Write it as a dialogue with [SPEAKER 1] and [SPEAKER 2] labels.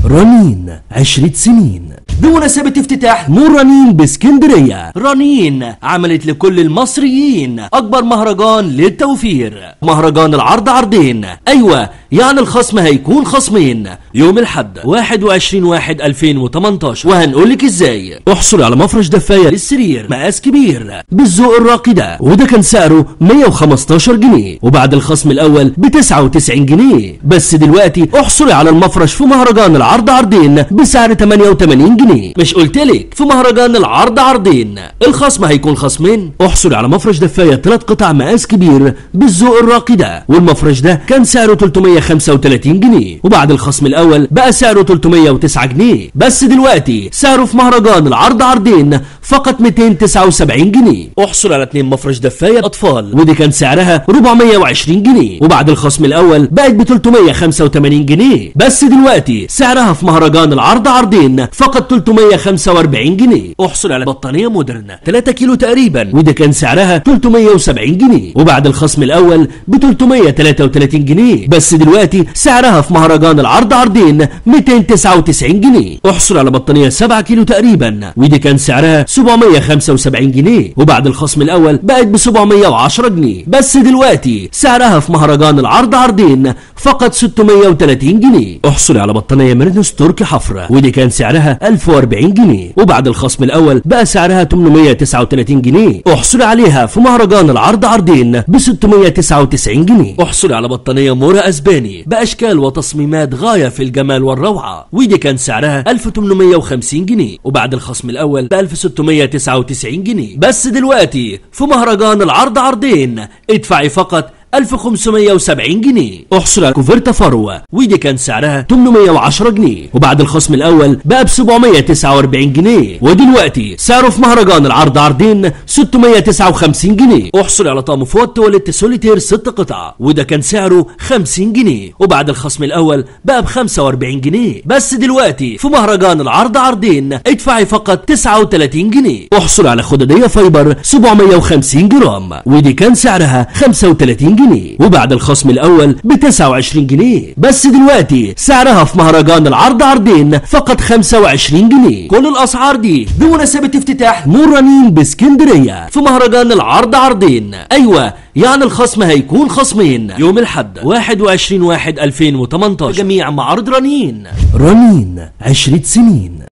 [SPEAKER 1] رنين 10 سنين بمناسبة افتتاح مول رنين باسكندرية. رنين عملت لكل المصريين أكبر مهرجان للتوفير، مهرجان العرض عرضين. أيوة يعني الخصم هيكون خصمين يوم الحد 21/1/2018، وهنقولك ازاي. احصل على مفرش دفاية للسرير مقاس كبير بالذوق الراقي ده، وده كان سعره 115 جنيه وبعد الخصم الأول ب 99 جنيه. بس دلوقتي احصل على المفرش في مهرجان العرض عرضين بسعر 88 جنيه. مش قلتلك في مهرجان العرض عرضين الخصم هيكون خصمين؟ احصل على مفرش دفاية 3 قطع مقاس كبير بالذوق الراقي ده، والمفرش ده كان سعره 335 جنيه وبعد الخصم الاول بقى سعره 309 جنيه. بس دلوقتي سعره في مهرجان العرض عرضين فقط 279 جنيه. احصل على 2 مفرش دفاية اطفال ودي كان سعرها 420 جنيه وبعد الخصم الاول بقت ب 385 جنيه. بس دلوقتي سعرها في مهرجان العرض عرضين فقط 345 جنيه. احصل على بطانية مودرن 3 كيلو تقريبا ودي كان سعرها 370 جنيه وبعد الخصم الاول ب 333 جنيه. بس دلوقتي سعرها في مهرجان العرض عرضين 299 جنيه. احصل على بطانية 7 كيلو تقريبا ودي كان سعرها 775 جنيه وبعد الخصم الاول بقت ب 710 جنيه. بس دلوقتي سعرها في مهرجان العرض عرضين فقط 630 جنيه. احصل على بطانية ميرنوس تركي حفرة ودي كان سعرها 1040 جنيه وبعد الخصم الاول بقى سعرها 839 جنيه. احصل عليها في مهرجان العرض عرضين ب 699 جنيه. احصل على بطانية مورا اسباني باشكال وتصميمات غاية في الجمال والروعة ودي كان سعرها 1850 جنيه وبعد الخصم الاول ب 1699 جنيه. بس دلوقتي في مهرجان العرض عرضين ادفعي فقط 1570 جنيه. احصل على كوفرتا فروة ودي كان سعرها 810 جنيه وبعد الخصم الاول بقى ب 749 جنيه ودلوقتي سعره في مهرجان العرض عرضين 659 جنيه. احصل على طقم فوط تواليت سوليتير 6 قطع وده كان سعره 50 جنيه وبعد الخصم الاول بقى ب 45 جنيه. بس دلوقتي في مهرجان العرض عرضين ادفعي فقط 39 جنيه. احصل على خدادية فايبر 750 جرام ودي كان سعرها 35 جنيه وبعد الخصم الاول ب 29 جنيه. بس دلوقتي سعرها في مهرجان العرض عرضين فقط 25 جنيه. كل الاسعار دي بمناسبة افتتاح مول رنين باسكندرية في مهرجان العرض عرضين. ايوه يعني الخصم هيكون خصمين يوم الحد 21/1/2018 جميع معارض رنين. رنين 10 سنين.